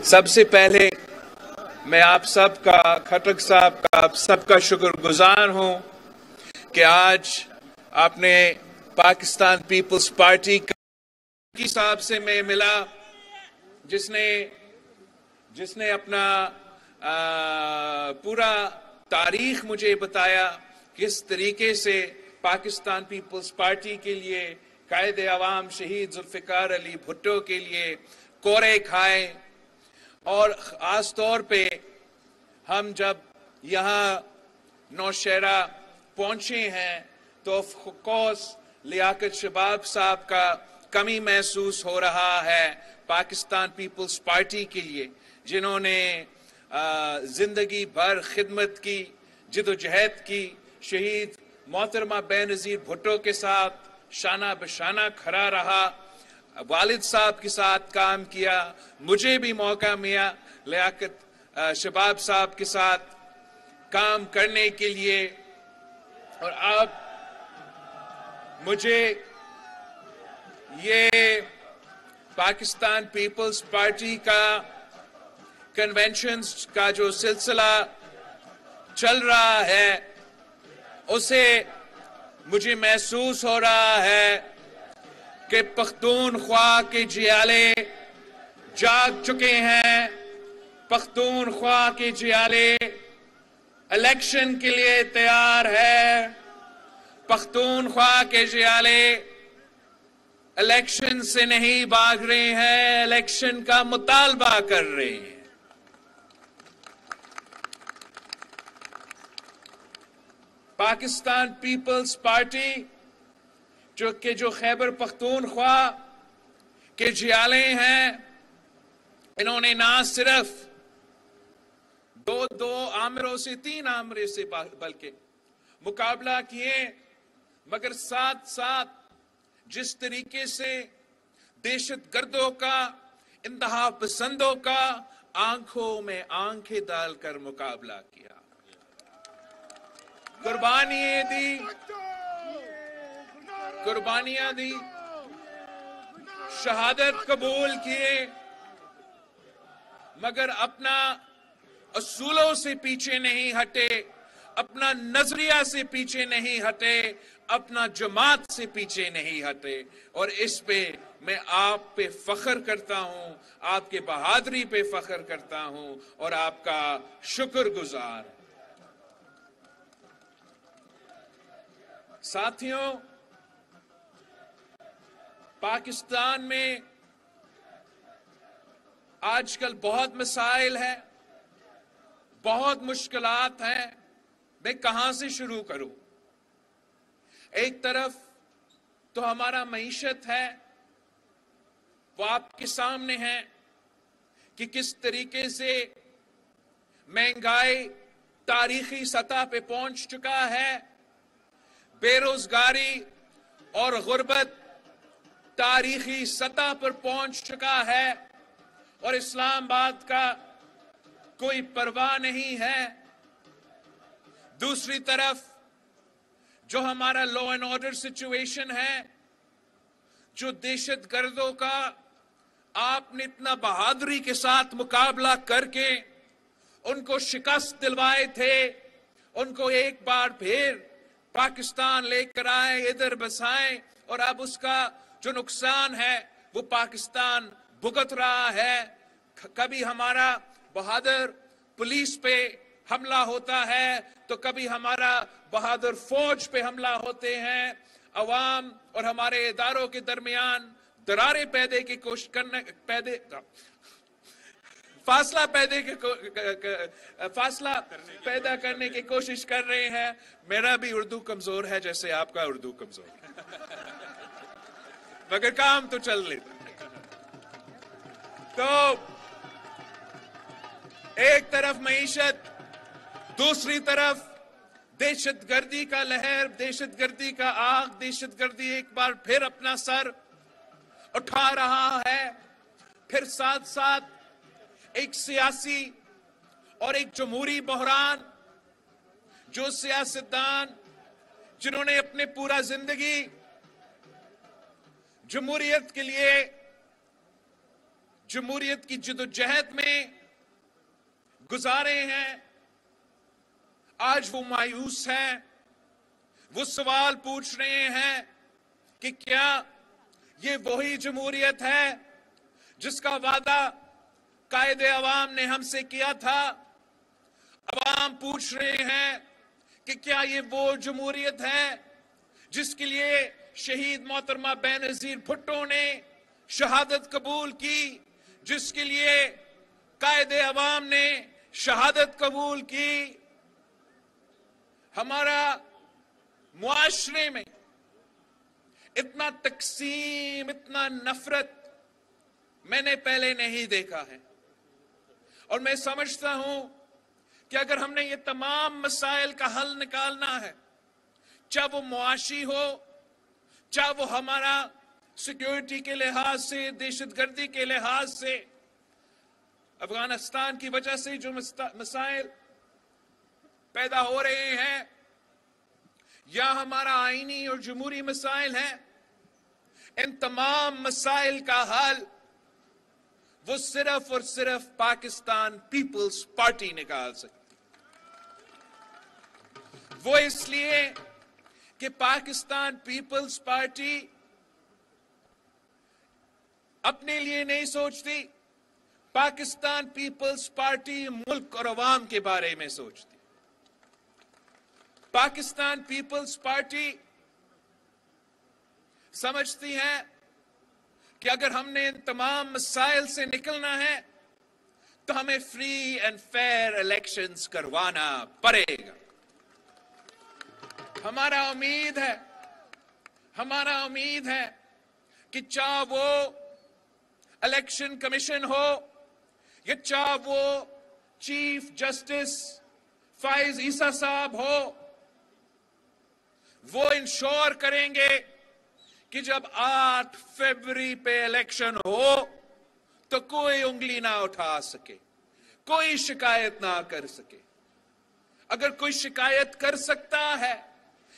सबसे पहले मैं आप सबका, खटक साहब का, आप सबका शुक्रगुजार हूं कि आज आपने पाकिस्तान पीपल्स पार्टी की साहब से मैं मिला, जिसने अपना पूरा तारीख मुझे बताया, किस तरीके से पाकिस्तान पीपल्स पार्टी के लिए कायद अवाम शहीद जुल्फिकार अली भुट्टो के लिए कोरे खाए। और खास तौर पे हम जब यहाँ नौशहरा पहुंचे हैं तो ऑफ कोर्स लियाकत शबाब साहब का कमी महसूस हो रहा है पाकिस्तान पीपल्स पार्टी के लिए, जिन्होंने जिंदगी भर खिदमत की, जिदोजहद की, शहीद मोहतरमा बेनजीर भुट्टो के साथ शाना बशाना खड़ा रहा, वालिद साहब के साथ काम किया। मुझे भी मौका मिला लियाकत शबाब साहब के साथ काम करने के लिए, और अब मुझे ये पाकिस्तान पीपल्स पार्टी का कन्वेंशंस का जो सिलसिला चल रहा है उसे मुझे महसूस हो रहा है कि पख्तूनख्वा के जियाले जाग चुके हैं। पख्तूनख्वा के जियाले इलेक्शन के लिए तैयार है। पख्तूनख्वा के जियाले इलेक्शन से नहीं भाग रहे हैं, इलेक्शन का मुतालबा कर रहे हैं। पाकिस्तान पीपल्स पार्टी जो खैबर पख्तूनख्वा के जियाले हैं, इन्होंने ना सिर्फ दो आमिरों से, 3 आमिरों से बल्कि मुकाबला किए, मगर साथ साथ जिस तरीके से दहशतगर्दों का, इंतहा पसंदों का आंखों में आंखें डालकर मुकाबला किया, कुर्बानियां दी, शहादत कबूल किए, मगर अपना असूलों से पीछे नहीं हटे, अपना नजरिया से पीछे नहीं हटे, अपना जमात से पीछे नहीं हटे। और इस पे मैं आप पे फख्र करता हूं, आपके बहादुरी पे फख्र करता हूं और आपका शुक्रगुजार। साथियों, पाकिस्तान में आजकल बहुत मसाइल है, बहुत मुश्किलात हैं। मैं कहां से शुरू करूं? एक तरफ तो हमारा मईशत है, वो आपके सामने है कि किस तरीके से महंगाई तारीखी सतह पे पहुंच चुका है, बेरोजगारी और गुर्बत तारीखी सतह पर पहुंच चुका है, और इस्लामाबाद का कोई परवाह नहीं है। दूसरी तरफ जो हमारा लॉ एंड ऑर्डर सिचुएशन है, जो दहशतगर्दों का आपने इतना बहादुरी के साथ मुकाबला करके उनको शिकस्त दिलवाए थे, उनको एक बार फिर पाकिस्तान लेकर आए, इधर बसाएं, और अब उसका जो नुकसान है वो पाकिस्तान भुगत रहा है। कभी हमारा बहादुर पुलिस पे हमला होता है तो कभी हमारा बहादुर फौज पे हमला होते हैं। अवाम और हमारे इदारों के दरमियान दरारें फासला पैदा करने की कोशिश कर रहे हैं। मेरा भी उर्दू कमजोर है जैसे आपका उर्दू कमजोर है, मगर काम तो चल लेता। तो एक तरफ मईशत, दूसरी तरफ दहशतगर्दी का लहर, दहशतगर्दी का आग, दहशतगर्दी एक बार फिर अपना सर उठा रहा है। फिर साथ साथ एक सियासी और एक जमहूरी बहरान, जो सियासतदान जिन्होंने अपने पूरा जिंदगी जमहूरियत के लिए जमहूरियत की जिदोजहद में गुजारे हैं, आज वो मायूस हैं। वो सवाल पूछ रहे हैं कि क्या ये वही जमहूरियत है जिसका वादा कायदे अवाम ने हमसे किया था। अवाम पूछ रहे हैं कि क्या ये वो जमहूरियत है जिसके लिए शहीद मोहतरमा बेनजीर भुट्टो ने शहादत कबूल की, जिसके लिए कायदे अवाम ने शहादत कबूल की। हमारा मुआशरे में इतना तकसीम, इतना नफरत मैंने पहले नहीं देखा है। और मैं समझता हूं कि अगर हमने ये तमाम मसाइल का हल निकालना है, चाहे वो मुआशी हो, चाहे वो हमारा सिक्योरिटी के लिहाज से, दहशतगर्दी के लिहाज से, अफगानिस्तान की वजह से जो मसाइल पैदा हो रहे हैं, या हमारा आईनी और जमहूरी मसाइल हैं, इन तमाम मसाइल का हल वो सिर्फ और सिर्फ पाकिस्तान पीपल्स पार्टी निकाल सकती। वो इसलिए कि पाकिस्तान पीपल्स पार्टी अपने लिए नहीं सोचती, पाकिस्तान पीपल्स पार्टी मुल्क और अवाम के बारे में सोचती। पाकिस्तान पीपल्स पार्टी समझती है कि अगर हमने इन तमाम मसाइल से निकलना है तो हमें फ्री एंड फेयर इलेक्शंस करवाना पड़ेगा। हमारा उम्मीद है कि चाहे वो इलेक्शन कमीशन हो या चाहे वो चीफ जस्टिस फाइज ईसा साहब हो, वो इंश्योर करेंगे कि जब 8 फरवरी पे इलेक्शन हो तो कोई उंगली ना उठा सके, कोई शिकायत ना कर सके। अगर कोई शिकायत कर सकता है,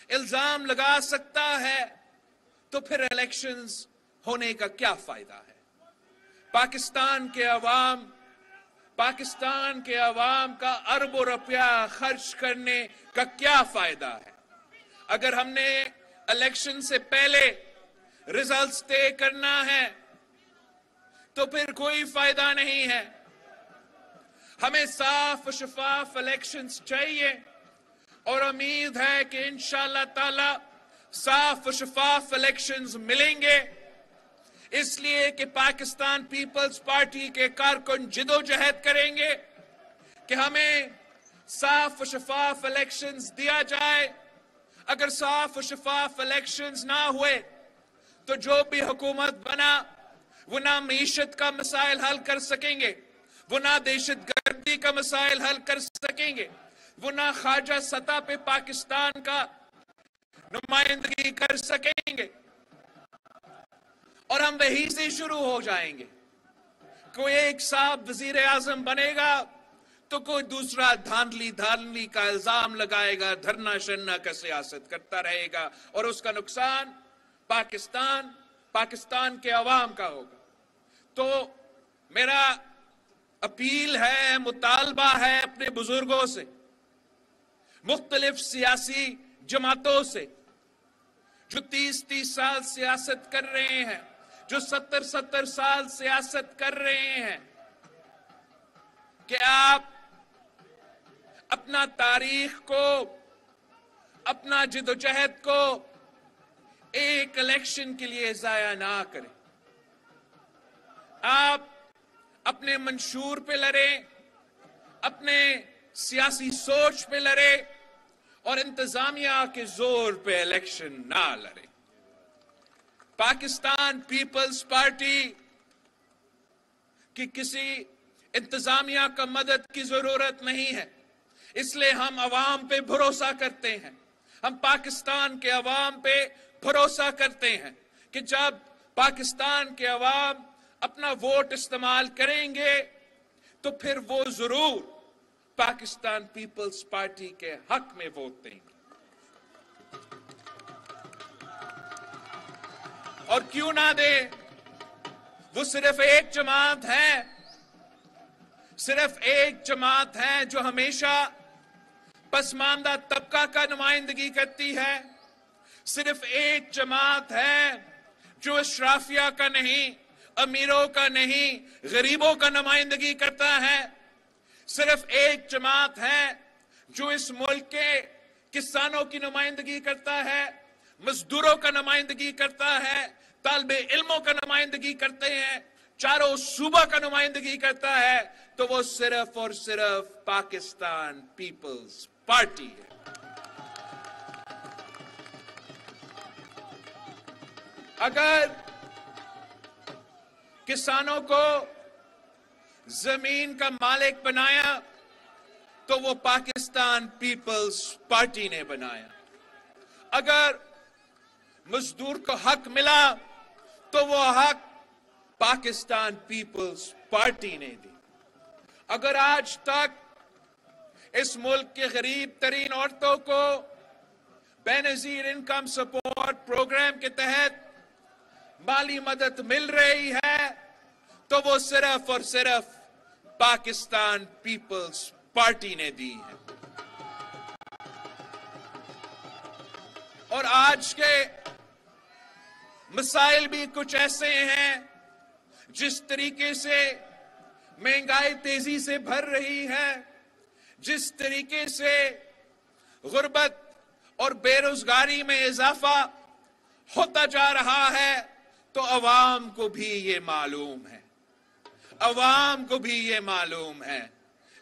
इल्जाम लगा सकता है, तो फिर इलेक्शंस होने का क्या फायदा है? पाकिस्तान के अवाम का अरबों रुपया खर्च करने का क्या फायदा है? अगर हमने इलेक्शन से पहले रिजल्ट्स तय करना है तो फिर कोई फायदा नहीं है। हमें साफ शफाफ इलेक्शंस चाहिए और उम्मीद है कि इंशाअल्लाह ताला साफ शफाफ इलेक्शंस मिलेंगे। इसलिए कि पाकिस्तान पीपल्स पार्टी के कारकुन जिदोजहद करेंगे कि हमें साफ शफाफ इलेक्शंस दिया जाए। अगर साफ शफाफ इलेक्शंस ना हुए तो जो भी हुकूमत बना वो ना मईशत का मसाइल हल कर सकेंगे, वो ना दहशतगर्दी का मसाइल हल कर सकेंगे, वो ना खाजा सतह पे पाकिस्तान का नुमाइंदगी कर सकेंगे और हम वहीं से शुरू हो जाएंगे। कोई एक साहब वजीर आजम बनेगा तो कोई दूसरा धांधली का इल्जाम लगाएगा, धरना शरना का सियासत करता रहेगा और उसका नुकसान पाकिस्तान के अवाम का होगा। तो मेरा अपील है, मुतालबा है अपने बुजुर्गों से, मुख्तलिफ सियासी जमातों से जो 30-30 साल सियासत कर रहे हैं, जो 70-70 साल सियासत कर रहे हैं, कि आप अपना तारीख को, अपना जिदोजहद को एक इलेक्शन के लिए जाया ना करें। आप अपने मंशूर पे लड़ें, अपने सियासी सोच पे लड़ें और इंतजामिया के जोर पे इलेक्शन ना लड़ें। पाकिस्तान पीपल्स पार्टी की किसी इंतजामिया का मदद की जरूरत नहीं है, इसलिए हम अवाम पे भरोसा करते हैं। हम पाकिस्तान के अवाम पे भरोसा करते हैं कि जब पाकिस्तान के अवाम अपना वोट इस्तेमाल करेंगे तो फिर वो जरूर पाकिस्तान पीपल्स पार्टी के हक में वोट देंगे। और क्यों ना दे, वो सिर्फ एक जमात है, सिर्फ एक जमात है जो हमेशा पसमानदा तबका का नुमाइंदगी करती है। सिर्फ एक जमात है जो अशराफिया का नहीं, अमीरों का नहीं, गरीबों का नुमाइंदगी करता है। सिर्फ एक जमात है जो इस मुल्क के किसानों की नुमाइंदगी करता है, मजदूरों का नुमाइंदगी करता है, तालिबे इल्मों का नुमाइंदगी करते हैं, चारों सूबा का नुमाइंदगी करता है, तो वो सिर्फ और सिर्फ पाकिस्तान पीपल्स पार्टी है। अगर किसानों को जमीन का मालिक बनाया तो वो पाकिस्तान पीपल्स पार्टी ने बनाया। अगर मजदूर को हक मिला तो वो हक पाकिस्तान पीपल्स पार्टी ने दी। अगर आज तक इस मुल्क के गरीब तरीन औरतों को बेनजीर इनकम सपोर्ट प्रोग्राम के तहत माली मदद मिल रही है तो वो सिर्फ और सिर्फ पाकिस्तान पीपल्स पार्टी ने दी है। और आज के मसाइल भी कुछ ऐसे हैं, जिस तरीके से महंगाई तेजी से बढ़ रही है, जिस तरीके से गुर्बत और बेरोजगारी में इजाफा होता जा रहा है, तो अवाम को भी ये मालूम है, अवाम को भी ये मालूम है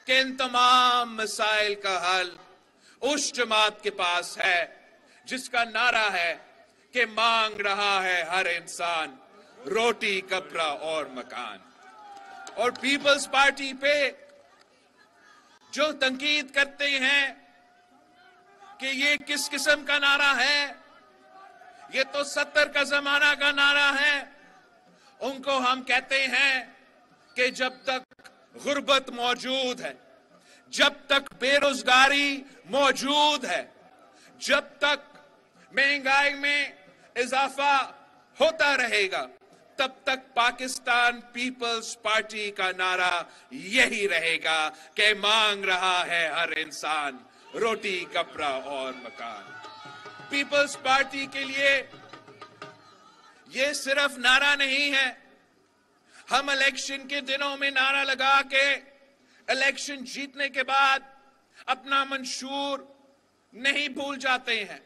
कि इन तमाम मसाइल का हल उस जमात के पास है जिसका नारा है कि मांग रहा है हर इंसान रोटी, कपड़ा और मकान। और पीपल्स पार्टी पे जो तंकीद करते हैं कि ये किस किस्म का नारा है, ये तो 70 का जमाना का नारा है, उनको हम कहते हैं कि जब तक गुर्बत मौजूद है, जब तक बेरोजगारी मौजूद है, जब तक महंगाई में इजाफा होता रहेगा, तब तक पाकिस्तान पीपल्स पार्टी का नारा यही रहेगा कि मांग रहा है हर इंसान रोटी, कपड़ा और मकान। पीपल्स पार्टी के लिए ये सिर्फ नारा नहीं है। हम इलेक्शन के दिनों में नारा लगा के इलेक्शन जीतने के बाद अपना मंशूर नहीं भूल जाते हैं।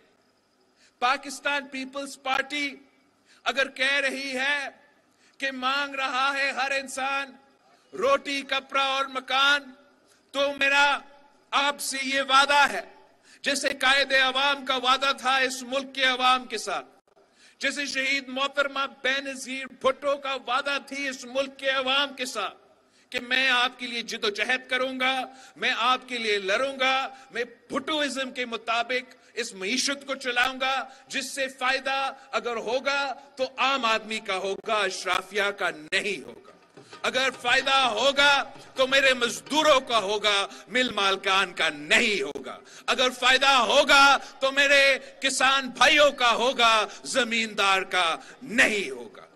पाकिस्तान पीपल्स पार्टी अगर कह रही है कि मांग रहा है हर इंसान रोटी, कपड़ा और मकान, तो मेरा आपसे ये वादा है, जैसे कायदे अवाम का वादा था इस मुल्क के अवाम के साथ, जैसे शहीद मोहतरमा बेनजीर भुट्टो का वादा थी इस मुल्क के अवाम के साथ, कि मैं आपके लिए जिद्दोजहद करूंगा, मैं आपके लिए लड़ूंगा, मैं भुट्टोइज्म के मुताबिक इस मईशत को चलाऊंगा, जिससे फायदा अगर होगा तो आम आदमी का होगा, अशराफिया का नहीं होगा। अगर फायदा होगा तो मेरे मजदूरों का होगा, मिल मालकान का नहीं होगा। अगर फायदा होगा तो मेरे किसान भाइयों का होगा, जमींदार का नहीं होगा।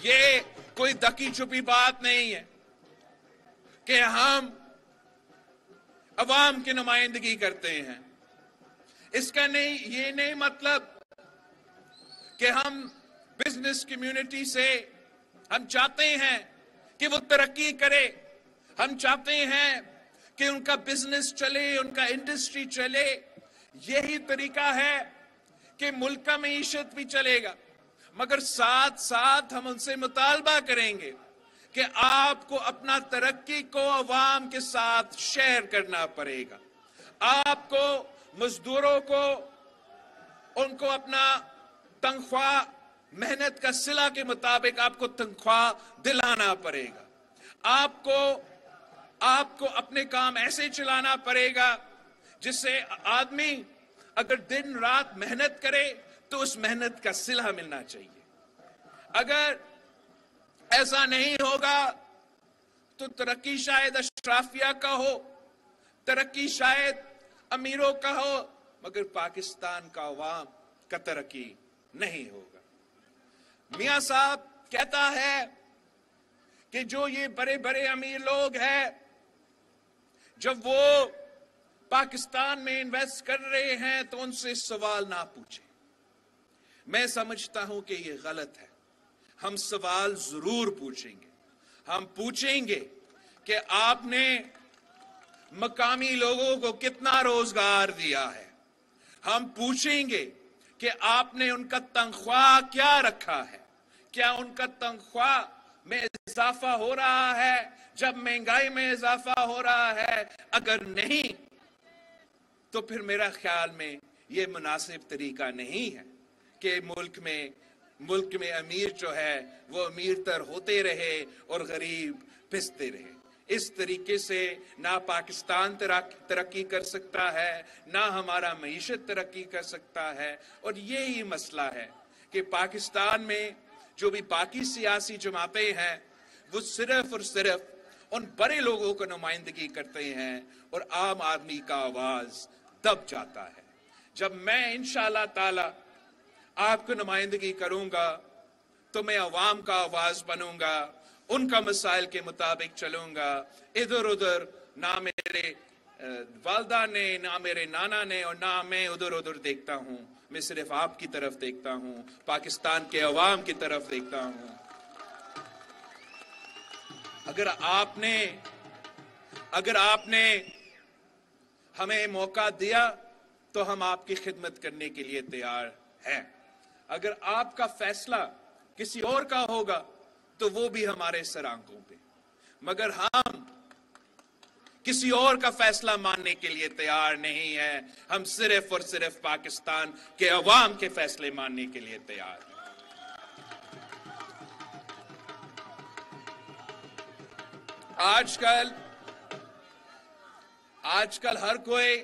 ये कोई दकी छुपी बात नहीं है कि हम अवाम की नुमाइंदगी करते हैं। इसका ये नहीं मतलब कि हम बिजनेस कम्युनिटी से हम चाहते हैं कि वो तरक्की करे, हम चाहते हैं कि उनका बिजनेस चले, उनका इंडस्ट्री चले। यही तरीका है कि मुल्क का मईशत भी चलेगा, मगर साथ साथ हम उनसे मुतालबा करेंगे कि आपको अपना तरक्की को अवाम के साथ शेयर करना पड़ेगा। आपको मजदूरों को उनको अपना तनख्वाह, मेहनत का सिला के मुताबिक आपको तनख्वाह दिलाना पड़ेगा। आपको अपने काम ऐसे चलाना पड़ेगा जिससे आदमी अगर दिन रात मेहनत करे तो उस मेहनत का सिला मिलना चाहिए। अगर ऐसा नहीं होगा तो तरक्की शायद अशराफिया का हो, तरक्की शायद अमीरों का हो, मगर पाकिस्तान का अवाम का तरक्की नहीं होगा। मियां साहब कहता है कि जो ये बड़े बड़े अमीर लोग हैं, जब वो पाकिस्तान में इन्वेस्ट कर रहे हैं तो उनसे सवाल ना पूछे। मैं समझता हूं कि ये गलत है। हम सवाल जरूर पूछेंगे। हम पूछेंगे कि आपने मकामी लोगों को कितना रोजगार दिया है। हम पूछेंगे कि आपने उनका तनख्वाह क्या रखा है। क्या उनका तनख्वाह में इजाफा हो रहा है जब महंगाई में इजाफा हो रहा है? अगर नहीं तो फिर मेरा ख्याल में ये मुनासिब तरीका नहीं है कि मुल्क में अमीर जो है वो अमीर तर होते रहे और गरीब पिसते रहे। इस तरीके से ना पाकिस्तान तरक्की कर सकता है, ना हमारा मईशत तरक्की कर सकता है। और यही मसला है कि पाकिस्तान में जो भी बाकी सियासी जमातें हैं वो सिर्फ और सिर्फ उन बड़े लोगों को नुमाइंदगी करते हैं और आम आदमी का आवाज दब जाता है। जब मैं इंशाअल्लाह ताला आपको नुमाइंदगी करूंगा तो मैं अवाम का आवाज बनूंगा, उनका मसाइल के मुताबिक चलूंगा। इधर उधर ना मेरे वालदा ने, ना मेरे नाना ने, और ना मैं उधर उधर देखता हूं। मैं सिर्फ आपकी तरफ देखता हूं, पाकिस्तान के अवाम की तरफ देखता हूं। अगर आपने हमें मौका दिया तो हम आपकी खिदमत करने के लिए तैयार हैं। अगर आपका फैसला किसी और का होगा तो वो भी हमारे सर आंखों पे, मगर हम किसी और का फैसला मानने के लिए तैयार नहीं है। हम सिर्फ और सिर्फ पाकिस्तान के अवाम के फैसले मानने के लिए तैयार हैं। आजकल हर कोई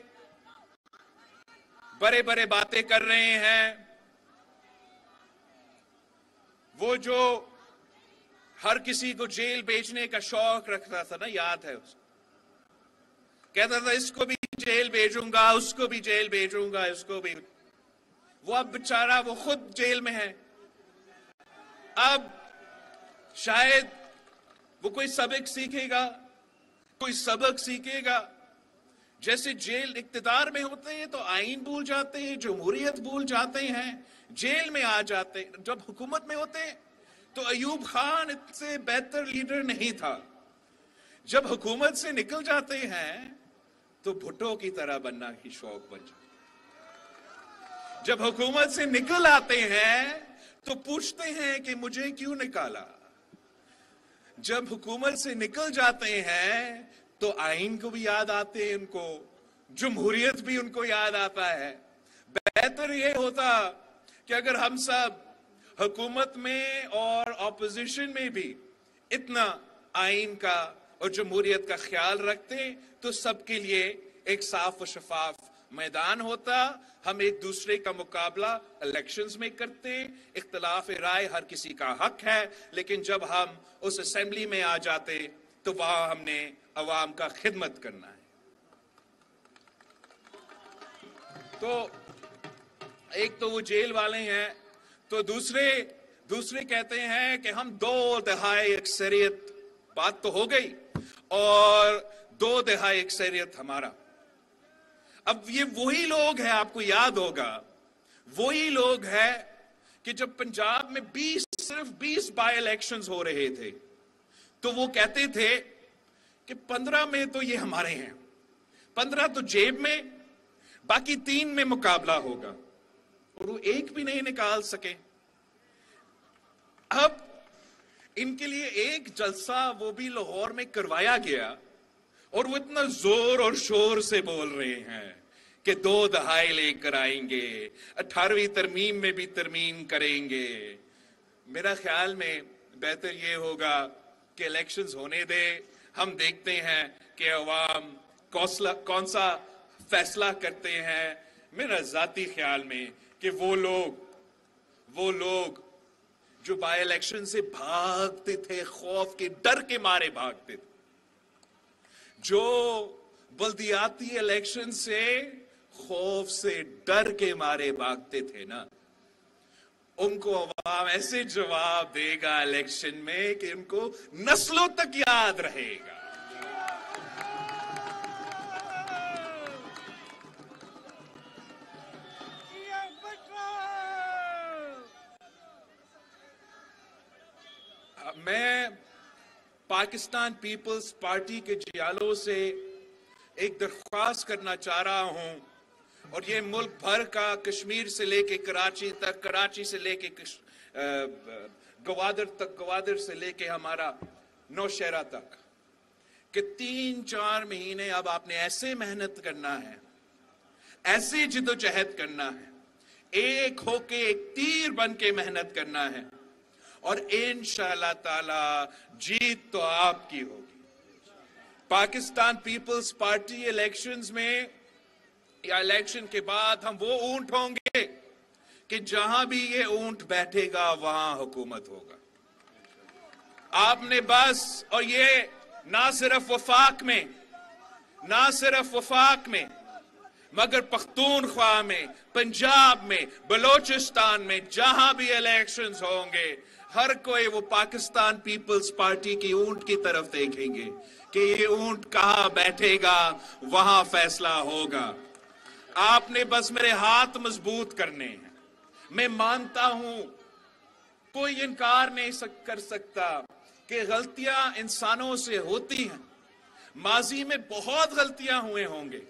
बड़े बड़े बातें कर रहे हैं। वो जो हर किसी को जेल भेजने का शौक रखता था ना, याद है उसको, कहता था इसको भी जेल भेजूंगा, उसको भी जेल भेजूंगा, इसको भी। वो अब बेचारा वो खुद जेल में है। अब शायद वो कोई सबक सीखेगा। जैसे जेल इक्तिदार में होते हैं तो आईन भूल जाते हैं, जमहूरियत भूल जाते हैं, जेल में आ जाते हैं। जब हुकूमत में होते हैं तो अयूब खान इससे बेहतर लीडर नहीं था। जब हुकूमत से निकल जाते हैं तो भुट्टो की तरह बनना ही शौक बन जाता। जब हुकूमत से निकल आते हैं तो पूछते हैं कि मुझे क्यों निकाला। जब हुकूमत से निकल जाते हैं तो आईन को भी याद आते हैं, उनको जमहूरियत भी उनको याद आता है। बेहतर यह होता कि अगर हम सब हुकूमत में और ऑपोजिशन में भी इतना आईन का और जमहूरियत का ख्याल रखते तो सबके लिए एक साफ और शफाफ मैदान होता। हम एक दूसरे का मुकाबला इलेक्शंस में करते। इख्तिलाफ राय हर किसी का हक है, लेकिन जब हम उस असेंबली में आ जाते तो वहां हमने अवाम का खिदमत करना है। तो एक तो वो जेल वाले हैं, तो दूसरे कहते हैं कि हम 2/3 अक्सरियत, बात तो हो गई, और 2/3 अक्सरियत हमारा। अब ये वही लोग हैं, आपको याद होगा, वही लोग हैं कि जब पंजाब में सिर्फ 20 बाय इलेक्शंस हो रहे थे तो वो कहते थे कि 15 में तो ये हमारे हैं, 15 तो जेब में, बाकी 3 में मुकाबला होगा, और वो एक भी नहीं निकाल सके। अब इनके लिए एक जलसा वो भी लाहौर में करवाया गया और वो इतना जोर और शोर से बोल रहे हैं कि 2/2 लेकर आएंगे, 18वीं तरमीम में भी तरमीम करेंगे। मेरा ख्याल में बेहतर ये होगा कि इलेक्शंस होने दे, हम देखते हैं कि अवाम कौन सा फैसला करते हैं। मेरा जाती ख्याल में कि वो लोग जो बाय इलेक्शन से भागते थे, खौफ के डर के मारे भागते थे, जो बल्दियाती इलेक्शन से खौफ से डर के मारे भागते थे ना, उनको अवाम ऐसे जवाब देगा इलेक्शन में कि उनको नस्लों तक याद रहेगा। मैं पाकिस्तान पीपल्स पार्टी के जियालों से एक दरख्वास्त करना चाह रहा हूं, और ये मुल्क भर का, कश्मीर से लेके कराची तक, कराची से लेके गवादर तक, गवादर से लेके हमारा नौशहरा तक, कि 3-4 महीने अब आपने ऐसे मेहनत करना है, ऐसे जिद्दोजहद करना है, एक होके एक तीर बन के मेहनत करना है, और इंशाअल्लाह ताला जीत तो आपकी होगी। पाकिस्तान पीपल्स पार्टी इलेक्शंस में या इलेक्शन के बाद हम वो ऊंट होंगे कि जहां भी ये ऊंट बैठेगा वहां हुकूमत होगा। आपने बस, और ये ना सिर्फ वफाक में, ना सिर्फ वफाक में, मगर पख्तूनख्वा में, पंजाब में, बलोचिस्तान में, जहां भी इलेक्शंस होंगे, हर कोई वो पाकिस्तान पीपल्स पार्टी की ऊंट की तरफ देखेंगे कि ये ऊंट कहां बैठेगा, वहां फैसला होगा। आपने बस मेरे हाथ मजबूत करने हैं। मैं मानता हूं, कोई इनकार नहीं कर सकता कि गलतियां इंसानों से होती हैं, माजी में बहुत गलतियां हुए होंगे,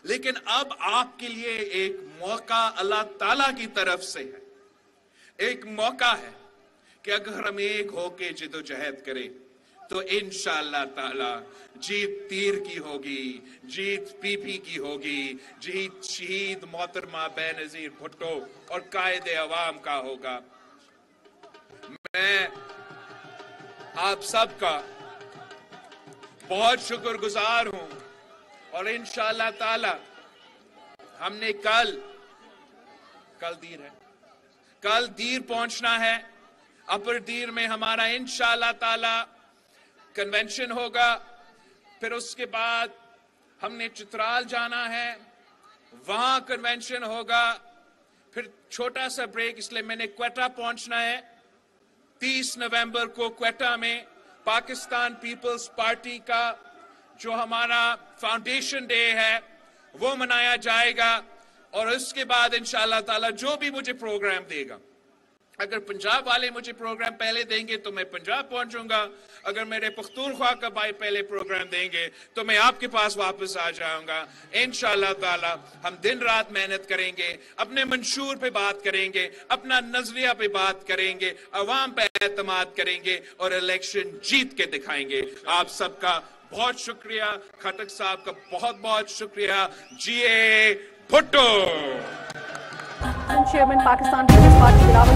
लेकिन अब आपके लिए एक मौका अल्लाह ताला की तरफ से है, एक मौका है कि अगर हम एक होके जिद्दोजहद करें तो इंशाअल्लाह ताला जीत तीर की होगी, जीत पीपी की होगी, जीत शहीद मोहतरमा बेनजीर भुट्टो और कायदे अवाम का होगा। मैं आप सबका बहुत शुक्रगुजार हूं, और इंशाअल्लाह ताला हमने कल दीर है, कल दीर पहुंचना है। अपर दीर में हमारा इंशाअल्लाह ताला कन्वेंशन होगा, फिर उसके बाद हमने चित्राल जाना है, वहां कन्वेंशन होगा, फिर छोटा सा ब्रेक, इसलिए मैंने क्वेटा पहुंचना है। 30 नवंबर को क्वेटा में पाकिस्तान पीपल्स पार्टी का जो हमारा फाउंडेशन डे है वो मनाया जाएगा, और उसके बाद इंशाअल्लाह ताला जो भी मुझे प्रोग्राम देगा, अगर पंजाब वाले मुझे प्रोग्राम पहले देंगे तो मैं पंजाब पहुंचूंगा, अगर मेरे पख्तूनख्वा का भाई पहले प्रोग्राम देंगे तो मैं आपके पास वापस आ जाऊंगा। इंशाअल्लाह ताला हम दिन रात मेहनत करेंगे, अपने मंशूर पे बात करेंगे, अपना नजरिया पे बात करेंगे, अवाम पे एतमाद करेंगे और इलेक्शन जीत के दिखाएंगे। आप सबका बहुत शुक्रिया, खटक साहब का बहुत बहुत शुक्रिया। जीए Bhutto. Chairman Pakistan peoples party Bilawal